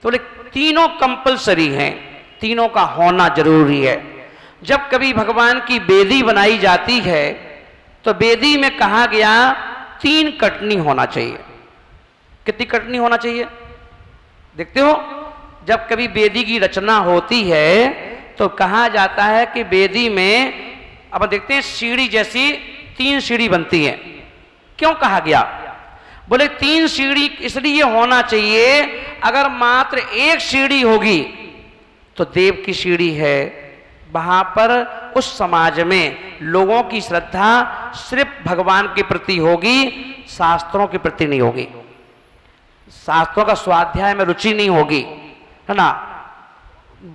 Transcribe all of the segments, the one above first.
बोले तीनों कंपलसरी हैं, तीनों का होना जरूरी है। जब कभी भगवान की बेदी बनाई जाती है तो बेदी में कहा गया 3 कटनी होना चाहिए। कितनी कटनी होना चाहिए? देखते हो, जब कभी बेदी की रचना होती है तो कहा जाता है कि बेदी में, अब देखते हैं, सीढ़ी जैसी 3 सीढ़ी बनती है। क्यों कहा गया? बोले 3 सीढ़ी इसलिए होना चाहिए, अगर मात्र 1 सीढ़ी होगी तो देव की सीढ़ी है, वहां पर उस समाज में लोगों की श्रद्धा सिर्फ भगवान के प्रति होगी, शास्त्रों के प्रति नहीं होगी। शास्त्रों का स्वाध्याय में रुचि नहीं होगी, है ना।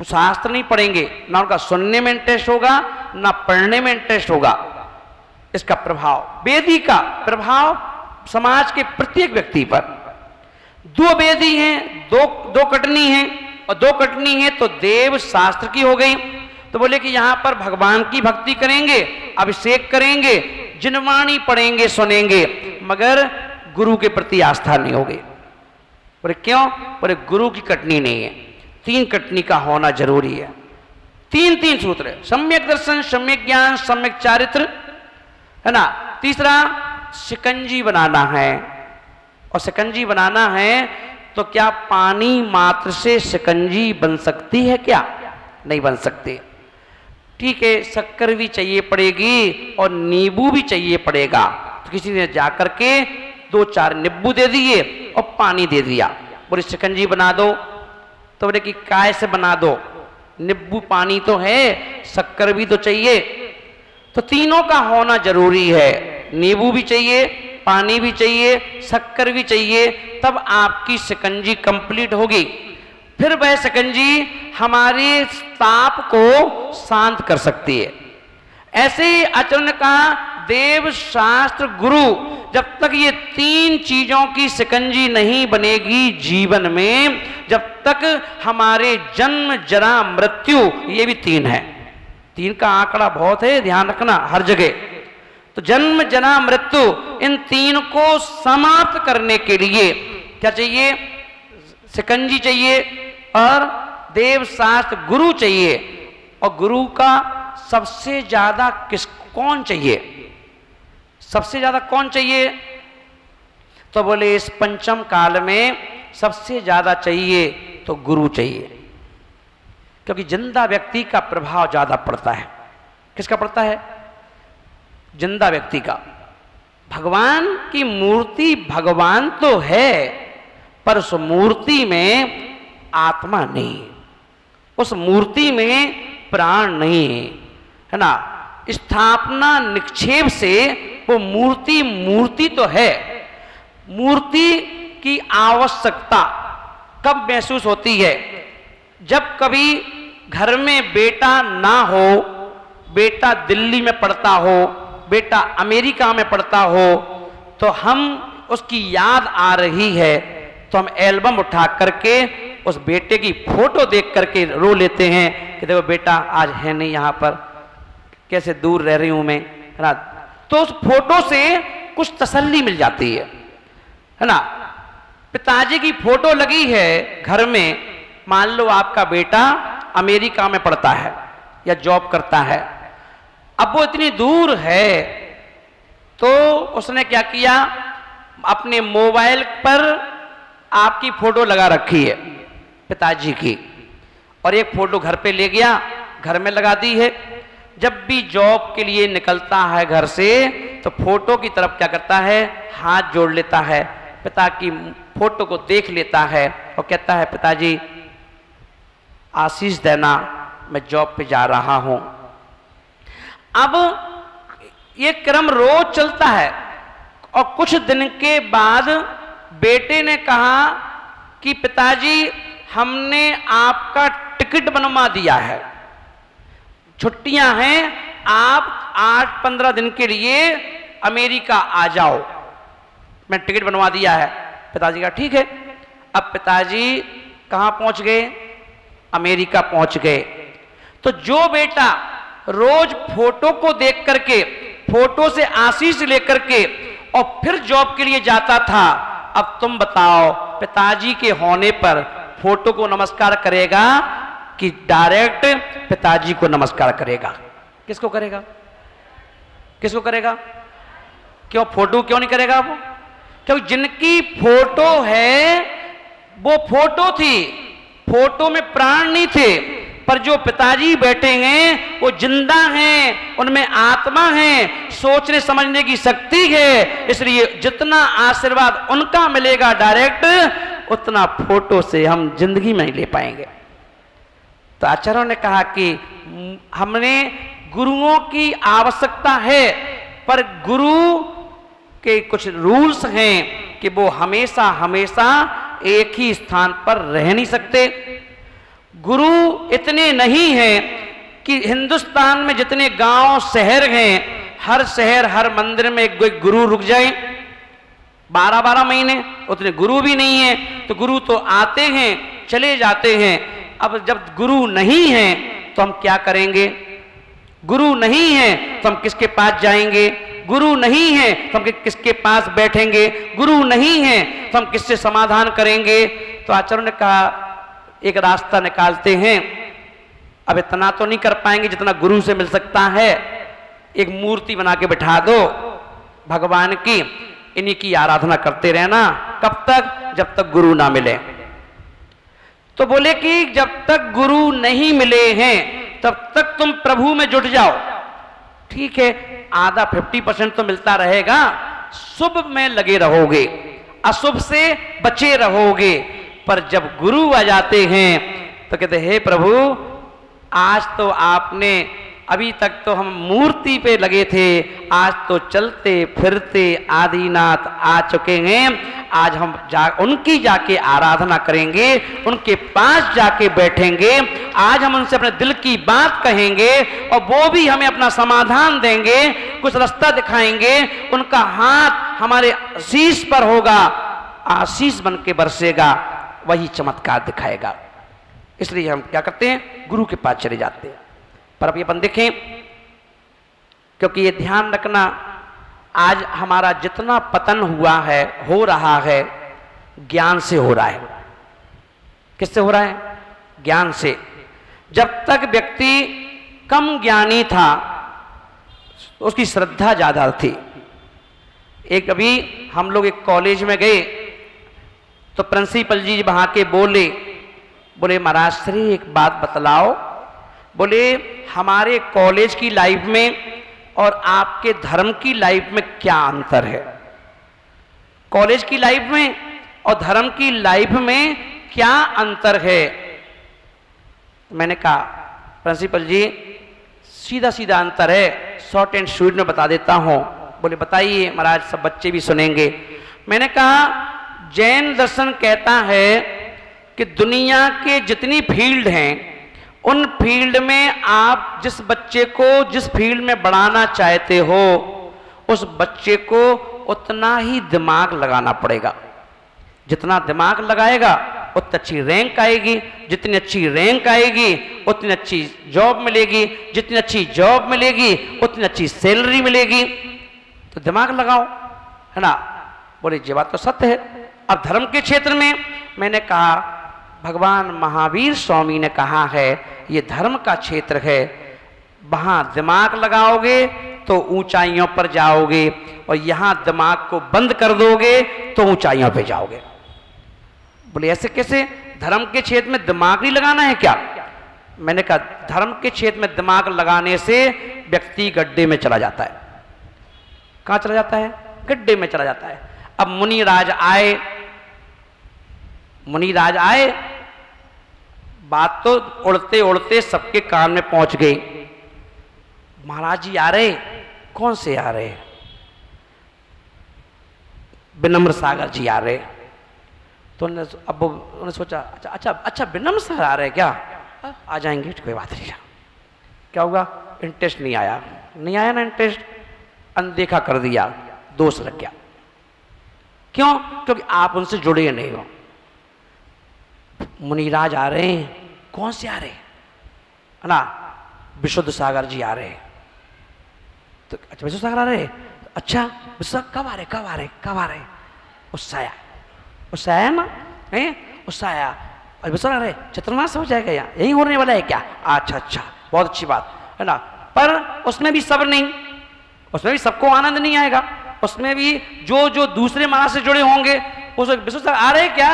शास्त्र नहीं पढ़ेंगे, ना उनका सुनने में इंटरेस्ट होगा, ना पढ़ने में इंटरेस्ट होगा। इसका प्रभाव, वेदी का प्रभाव समाज के प्रत्येक व्यक्ति पर। 2 वेदी हैं, दो कटनी हैं, और 2 कटनी है तो देव शास्त्र की हो गई। तो बोले कि यहां पर भगवान की भक्ति करेंगे, अभिषेक करेंगे, जिनवाणी पढ़ेंगे, सुनेंगे, मगर गुरु के प्रति आस्था नहीं होगी। बोले क्यों? बोले गुरु की कटनी नहीं है, 3 कटनी का होना जरूरी है। 3 सूत्र है, सम्यक दर्शन, सम्यक ज्ञान, सम्यक चारित्र, है ना। तीसरा, शिकंजी बनाना है, और शिकंजी बनाना है तो क्या पानी मात्र से शिकंजी बन सकती है? क्या नहीं बन सकती। ठीक है, शक्कर भी चाहिए पड़ेगी और नींबू भी चाहिए पड़ेगा। तो किसी ने जाकर के 2-4 नींबू दे दिए और पानी दे दिया, बोले शिकंजी बना दो। तो बोले कि काय से बना दो? नींबू पानी तो है, शक्कर भी तो चाहिए। तो तीनों का होना जरूरी है, नींबू भी चाहिए, पानी भी चाहिए, शक्कर भी चाहिए, तब आपकी शिकंजी कंप्लीट होगी। फिर वह शिकंजी हमारे ताप को शांत कर सकती है। ऐसे ही आचरण का देव, शास्त्र, गुरु, जब तक ये 3 चीजों की शिकंजी नहीं बनेगी जीवन में, जब तक हमारे जन्म, जरा, मृत्यु, ये भी 3 है। 3 का आंकड़ा बहुत है, ध्यान रखना हर जगह। तो जन्म, जरा, मृत्यु, इन 3 को समाप्त करने के लिए क्या चाहिए? शिकंजी चाहिए और देव, शास्त्र, गुरु चाहिए। और गुरु का सबसे ज्यादा कौन चाहिए? सबसे ज्यादा कौन चाहिए? तो बोले इस पंचम काल में सबसे ज्यादा चाहिए तो गुरु चाहिए, क्योंकि जिंदा व्यक्ति का प्रभाव ज्यादा पड़ता है। किसका पड़ता है? जिंदा व्यक्ति का। भगवान की मूर्ति भगवान तो है, पर उस मूर्ति में आत्मा नहीं, उस मूर्ति में प्राण नहीं है ना। स्थापना निक्षेप से वो मूर्ति तो है। मूर्ति की आवश्यकता कब महसूस होती है? जब कभी घर में बेटा ना हो, बेटा दिल्ली में पढ़ता हो, बेटा अमेरिका में पढ़ता हो, तो हम उसकी याद आ रही है तो हम एल्बम उठा करके उस बेटे की फोटो देख करके रो लेते हैं कि देखो बेटा आज है नहीं यहाँ पर, कैसे दूर रह रही हूं मैं, है ना। तो उस फोटो से कुछ तसल्ली मिल जाती है ना। पिताजी की फोटो लगी है घर में, मान लो आपका बेटा अमेरिका में पढ़ता है या जॉब करता है, अब वो इतनी दूर है, तो उसने क्या किया, अपने मोबाइल पर आपकी फोटो लगा रखी है पिताजी की, और एक फोटो घर पे ले गया, घर में लगा दी है। जब भी जॉब के लिए निकलता है घर से तो फोटो की तरफ क्या करता है, हाथ जोड़ लेता है, पिता की फोटो को देख लेता है और कहता है पिताजी आशीष देना, मैं जॉब पे जा रहा हूं। अब ये क्रम रोज चलता है और कुछ दिन के बाद बेटे ने कहा कि पिताजी हमने आपका टिकट बनवा दिया है, छुट्टियां हैं, आप 8-15 दिन के लिए अमेरिका आ जाओ, मैं टिकट बनवा दिया है। पिताजी का ठीक है। अब पिताजी कहां पहुंच गए, अमेरिका पहुंच गए। तो जो बेटा रोज फोटो को देख करके, फोटो से आशीष लेकर के और फिर जॉब के लिए जाता था, अब तुम बताओ पिताजी के होने पर फोटो को नमस्कार करेगा कि डायरेक्ट पिताजी को नमस्कार करेगा? किसको करेगा? किसको करेगा? क्यों फोटो क्यों नहीं करेगा वो? क्योंकि जिनकी फोटो है वो फोटो थी, फोटो में प्राण नहीं थे, पर जो पिताजी बैठे हैं वो जिंदा हैं, उनमें आत्मा है, सोचने समझने की शक्ति है, इसलिए जितना आशीर्वाद उनका मिलेगा डायरेक्ट, उतना फोटो से हम जिंदगी में नहीं ले पाएंगे। तो आचार्यों ने कहा कि हमने गुरुओं की आवश्यकता है, पर गुरु के कुछ रूल्स हैं कि वो हमेशा हमेशा एक ही स्थान पर रह नहीं सकते। गुरु इतने नहीं हैं कि हिंदुस्तान में जितने गांव शहर हैं, हर शहर हर मंदिर में एक गुरु रुक जाए 12-12 महीने, उतने गुरु भी नहीं है। तो गुरु तो आते हैं चले जाते हैं। अब जब गुरु नहीं है तो हम क्या करेंगे? गुरु नहीं है तो हम किसके पास जाएंगे? गुरु नहीं है तो हम किसके पास बैठेंगे? गुरु नहीं है तो हम किससे समाधान करेंगे? तो आचार्यों ने कहा एक रास्ता निकालते हैं। अब इतना तो नहीं कर पाएंगे जितना गुरु से मिल सकता है। एक मूर्ति बना के बिठा दो भगवान की, इन्हीं की आराधना करते रहना। कब तक? जब तक गुरु ना मिले। तो बोले कि जब तक गुरु नहीं मिले हैं तब तक तुम प्रभु में जुट जाओ। ठीक है, आधा 50% तो मिलता रहेगा, शुभ में लगे रहोगे, अशुभ से बचे रहोगे। पर जब गुरु आ जाते हैं तो कहते हे प्रभु, आज तो आपने, अभी तक तो हम मूर्ति पे लगे थे, आज तो चलते फिरते आदिनाथ आ चुके हैं। आज हम उनकी जाके आराधना करेंगे, उनके पास जाके बैठेंगे। आज हम उनसे अपने दिल की बात कहेंगे और वो भी हमें अपना समाधान देंगे, कुछ रास्ता दिखाएंगे। उनका हाथ हमारे शीश पर होगा, आशीष बन के बरसेगा, वही चमत्कार दिखाएगा। इसलिए हम क्या करते हैं? गुरु के पास चले जाते हैं। पर अब ये अपन देखें, क्योंकि ये ध्यान रखना, आज हमारा जितना पतन हुआ है, हो रहा है, ज्ञान से हो रहा है। किससे हो रहा है? ज्ञान से। जब तक व्यक्ति कम ज्ञानी था उसकी श्रद्धा ज्यादा थी। एक अभी हम लोग एक कॉलेज में गए तो प्रिंसिपल जी वहां के बोले महाराज श्री एक बात बतलाओ। बोले हमारे कॉलेज की लाइफ में और आपके धर्म की लाइफ में क्या अंतर है? कॉलेज की लाइफ में और धर्म की लाइफ में क्या अंतर है? मैंने कहा प्रिंसिपल जी सीधा सीधा अंतर है, शॉर्ट एंड स्वीट में बता देता हूं। बोले बताइए महाराज, सब बच्चे भी सुनेंगे। मैंने कहा जैन दर्शन कहता है कि दुनिया के जितनी फील्ड हैं उन फील्ड में आप जिस बच्चे को जिस फील्ड में बढ़ाना चाहते हो उस बच्चे को उतना ही दिमाग लगाना पड़ेगा। जितना दिमाग लगाएगा उतनी अच्छी रैंक आएगी, जितनी अच्छी रैंक आएगी उतनी अच्छी जॉब मिलेगी, जितनी अच्छी जॉब मिलेगी उतनी अच्छी सैलरी मिलेगी। तो दिमाग लगाओ, है ना? बोले ये बात तो सत्य है। अब धर्म के क्षेत्र में मैंने कहा भगवान महावीर स्वामी ने कहा है ये धर्म का क्षेत्र है, वहां दिमाग लगाओगे तो ऊंचाइयों पर जाओगे और यहां दिमाग को बंद कर दोगे तो ऊंचाइयों पे जाओगे। बोले ऐसे कैसे? धर्म के क्षेत्र में दिमाग नहीं लगाना है क्या? मैंने कहा धर्म के क्षेत्र में दिमाग लगाने से व्यक्ति गड्ढे में चला जाता है। कहां चला जाता है? गड्ढे में चला जाता है। अब मुनिराज आए, बात तो उड़ते उड़ते सबके कान में पहुंच गई। महाराज जी आ रहे। कौन से आ रहे? विनम्र सागर जी आ रहे। तो अब उन्होंने सोचा अच्छा विनम्र सर आ रहे क्या? आ जाएंगे, कोई बात नहीं। क्या होगा? इंटरेस्ट नहीं आया ना इंटरेस्ट, अनदेखा कर दिया, दोष लग गया। क्यों? क्योंकि आप उनसे जुड़े नहीं हो। मुनिराज आ रहे हैं। कौन से आ रहे है ना? विशुद्ध सागर जी आ रहे हैं। तो अच्छा विशुद्ध सागर आ रहे, अच्छा विशुद्ध कब आ रहे? उससे आया ना? है उससे आया। अरे सर अरे चतुर्मास हो जाएगा, यहाँ यही होने वाला है क्या? अच्छा अच्छा, बहुत अच्छी बात है ना। पर उसमें भी सब्र नहीं, उसमें भी सबको आनंद नहीं आएगा, उसमें भी जो जो दूसरे मास से जुड़े होंगे उस विश्व आ रहे क्या?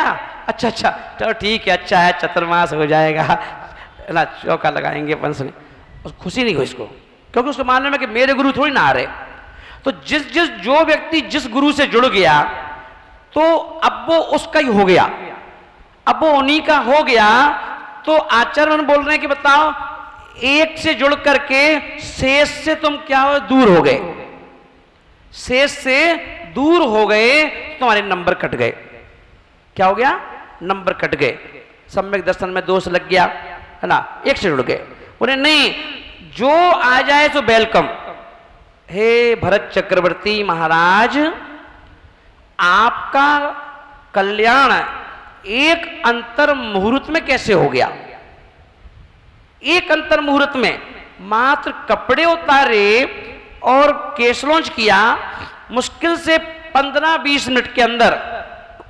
अच्छा अच्छा चलो ठीक है, अच्छा है, चतुर्मास हो जाएगा ना, चौका लगाएंगे अपन से। खुशी नहीं हुई इसको, क्योंकि उसको मालूम है कि मेरे गुरु थोड़ी ना आ रहे। तो जो व्यक्ति जिस गुरु से जुड़ गया तो अब वो उसका ही हो गया, अब वो उन्हीं का हो गया। तो आचार्य बोल रहे हैं कि बताओ, एक से जुड़ करके शेष से तुम क्या हो, दूर हो गए, शेष से दूर हो गए, तुम्हारे नंबर कट गए। क्या हो गया? नंबर कट गए, सम्यक दर्शन में दोष लग गया, है ना। एक से जुड़ गए, बोले नहीं, जो आ जाए तो वेलकम। हे भरत चक्रवर्ती महाराज, आपका कल्याण एक अंतर मुहूर्त में कैसे हो गया? एक अंतर मुहूर्त में मात्र कपड़े उतारे और केशलॉन्च किया, मुश्किल से 15-20 मिनट के अंदर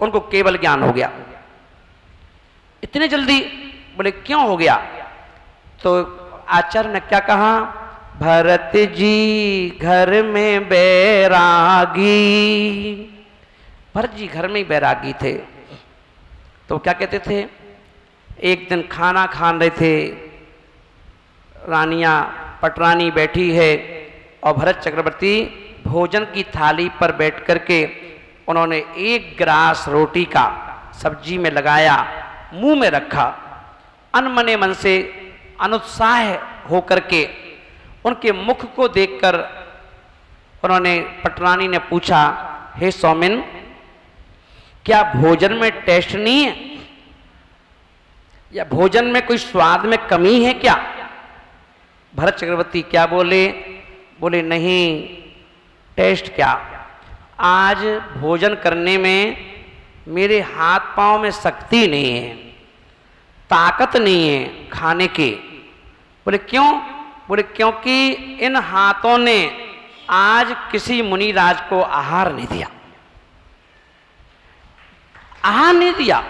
उनको केवल ज्ञान हो गया। इतने जल्दी? बोले क्यों हो गया? तो आचार्य ने क्या कहा? भरत जी घर में बैरागी, भरत जी घर में ही बैरागी थे। तो क्या कहते थे? एक दिन खाना खान रहे थे, रानियां पटरानी बैठी है और भरत चक्रवर्ती भोजन की थाली पर बैठ करके उन्होंने एक गिलास रोटी का सब्जी में लगाया, मुंह में रखा, अनमने मन से अनुत्साह होकर के उनके मुख को देखकर उन्होंने, पटरानी ने पूछा, हे सौमिन, क्या भोजन में टेस्ट नहीं है, या भोजन में कोई स्वाद में कमी है क्या? भरत चक्रवर्ती क्या बोले? बोले नहीं, टेस्ट क्या, आज भोजन करने में मेरे हाथ पांव में शक्ति नहीं है, ताकत नहीं है खाने की। बोले क्यों? बोले क्योंकि इन हाथों ने आज किसी मुनिराज को आहार नहीं दिया, आहार नहीं दिया।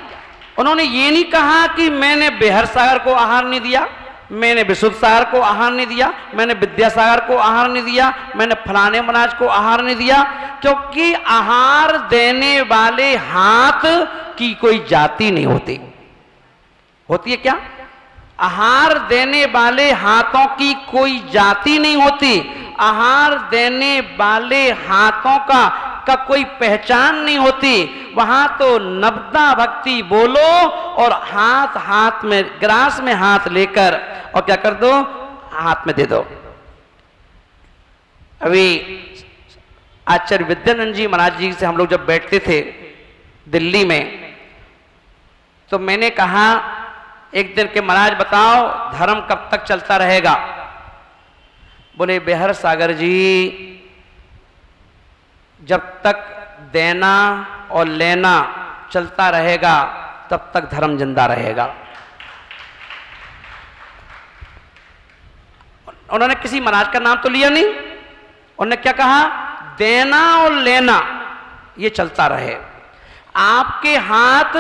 उन्होंने ये नहीं कहा कि मैंने बेहर सागर को आहार नहीं दिया, मैंने विशुद्ध सागर को आहार नहीं दिया, मैंने विद्यासागर को आहार नहीं दिया, मैंने फलाने महाराज को आहार नहीं दिया, क्योंकि आहार देने वाले हाथ की कोई जाति नहीं होती। होती है क्या? आहार देने वाले हाथों की कोई जाति नहीं होती, आहार देने वाले हाथों का कोई पहचान नहीं होती। वहां तो नब्दा भक्ति बोलो और हाथ हाथ में, ग्रास में हाथ लेकर और क्या कर दो, हाथ में दे दो। अभी आचार्य विद्यानंद जी महाराज जी से हम लोग जब बैठते थे दिल्ली में, तो मैंने कहा एक दिन के, महाराज बताओ धर्म कब तक चलता रहेगा? बोले बेहर सागर जी, जब तक देना और लेना चलता रहेगा तब तक धर्म जिंदा रहेगा। उन्होंने किसी महाराज का नाम तो लिया नहीं, उन्होंने क्या कहा? देना और लेना ये चलता रहे। आपके हाथ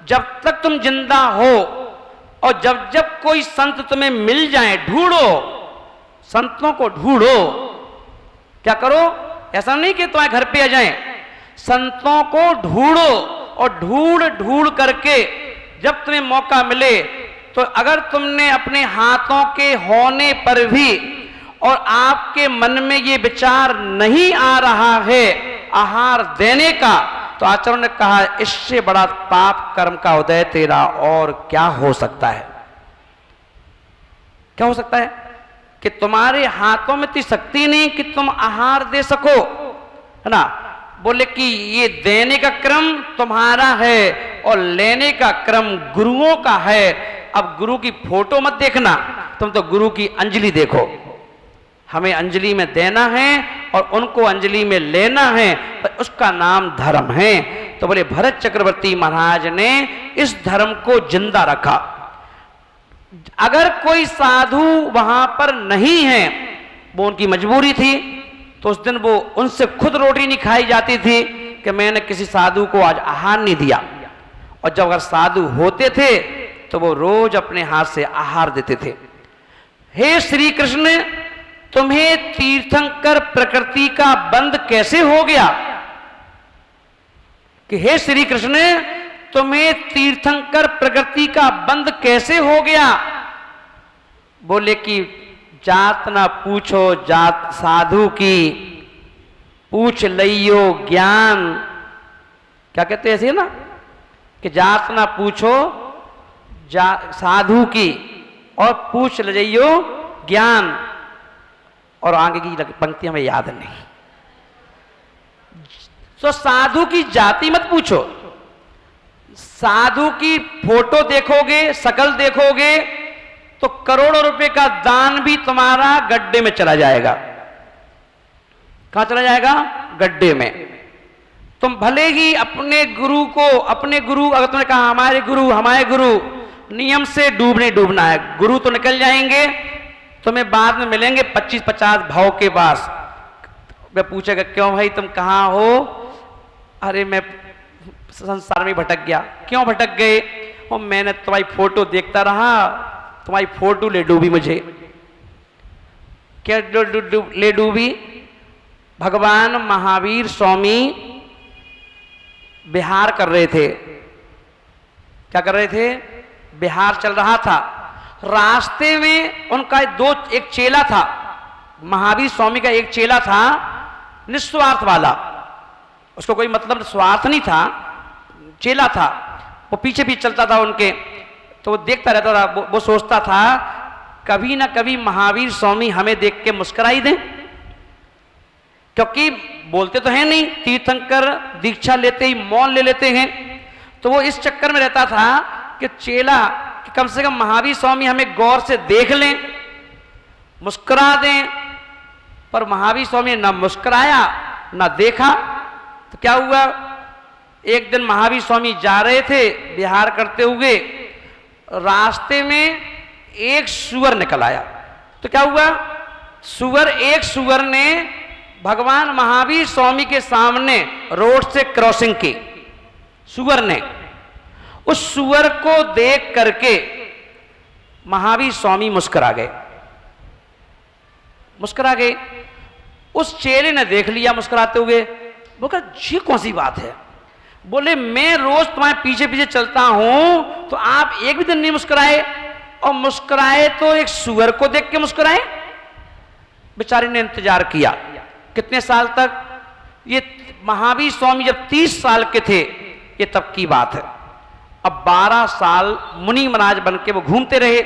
जब तक तुम जिंदा हो और जब जब कोई संत तुम्हें मिल जाए, ढूंढो, संतों को ढूंढो। क्या करो? ऐसा नहीं कि तुम्हारे घर पे आ जाएं, संतों को ढूंढो और ढूंढ ढूंढ करके जब तुम्हें मौका मिले, तो अगर तुमने अपने हाथों के होने पर भी और आपके मन में ये विचार नहीं आ रहा है आहार देने का, तो आचार्य ने कहा इससे बड़ा पाप कर्म का उदय तेरा और क्या हो सकता है? क्या हो सकता है कि तुम्हारे हाथों में इतनी शक्ति नहीं कि तुम आहार दे सको, है ना। बोले कि ये देने का क्रम तुम्हारा है और लेने का क्रम गुरुओं का है। अब गुरु की फोटो मत देखना, तुम तो गुरु की अंजलि देखो। हमें अंजलि में देना है और उनको अंजलि में लेना है, तो उसका नाम धर्म है। तो बोले भरत चक्रवर्ती महाराज ने इस धर्म को जिंदा रखा। अगर कोई साधु वहां पर नहीं है, वो उनकी मजबूरी थी, तो उस दिन वो उनसे खुद रोटी नहीं खाई जाती थी कि मैंने किसी साधु को आज आहार नहीं दिया। और जब अगर साधु होते थे तो वो रोज अपने हाथ से आहार देते थे। हे श्री कृष्ण, तुम्हें तीर्थंकर प्रकृति का बंध कैसे हो गया? कि हे श्री कृष्ण, तुम्हें तीर्थंकर प्रकृति का बंध कैसे हो गया? बोले कि जात ना पूछो जात साधु की, पूछ लइयो ज्ञान। क्या कहते हैं ऐसे ना, कि जात ना पूछो साधु की और पूछ लइयो ज्ञान। और आगे की पंक्ति हमें याद नहीं। तो साधु की जाति मत पूछो, साधु की फोटो देखोगे, शकल देखोगे तो करोड़ों रुपए का दान भी तुम्हारा गड्ढे में चला जाएगा। कहां चला जाएगा? गड्ढे में। तुम भले ही अपने गुरु को, अपने गुरु, अगर तुमने कहा हमारे गुरु नियम से डूबना है, गुरु तो निकल जाएंगे, तुम्हें बाद में मिलेंगे 25-50 भाव के पास। मैं पूछेगा क्यों भाई तुम कहां हो? अरे मैं संसार में भटक गया। क्यों भटक गए? और मैंने तुम्हारी फोटो देखता रहा, तुम्हारी फोटो ले डूबी मुझे। क्या ले डूबी? भगवान महावीर स्वामी विहार कर रहे थे। क्या कर रहे थे? विहार चल रहा था। रास्ते में उनका एक चेला था, महावीर स्वामी का एक चेला था, निस्वार्थ वाला, उसको कोई मतलब स्वार्थ नहीं था, चेला था। वो पीछे भी चलता था उनके, तो वो देखता रहता था। वो सोचता था कभी ना कभी महावीर स्वामी हमें देख के मुस्कुराई दें, क्योंकि बोलते तो हैं नहीं, तीर्थंकर दीक्षा लेते ही मौन ले लेते हैं। तो वो इस चक्कर में रहता था कि चेला कि कम से कम महावीर स्वामी हमें गौर से देख लें, मुस्कुरा दें। पर महावीर स्वामी ने ना मुस्कुराया ना देखा। तो क्या हुआ? एक दिन महावीर स्वामी जा रहे थे विहार करते हुए, रास्ते में एक सुअर निकल आया। तो क्या हुआ? एक सुअर ने भगवान महावीर स्वामी के सामने रोड से क्रॉसिंग की। सुअर ने, उस सुअर को देख करके महावीर स्वामी मुस्कुरा गए। उस चेले ने देख लिया मुस्कुराते हुए। वो कहा ये कौन सी बात है? बोले मैं रोज तुम्हारे पीछे पीछे चलता हूं तो आप एक भी दिन नहीं मुस्कुराए, और मुस्कुराए तो एक सुअर को देख के मुस्कुराए। बेचारे ने इंतजार किया कितने साल तक? ये महावीर स्वामी जब 30 साल के थे, ये तब की बात है। अब 12 साल मुनि महाराज बन के वो घूमते रहे।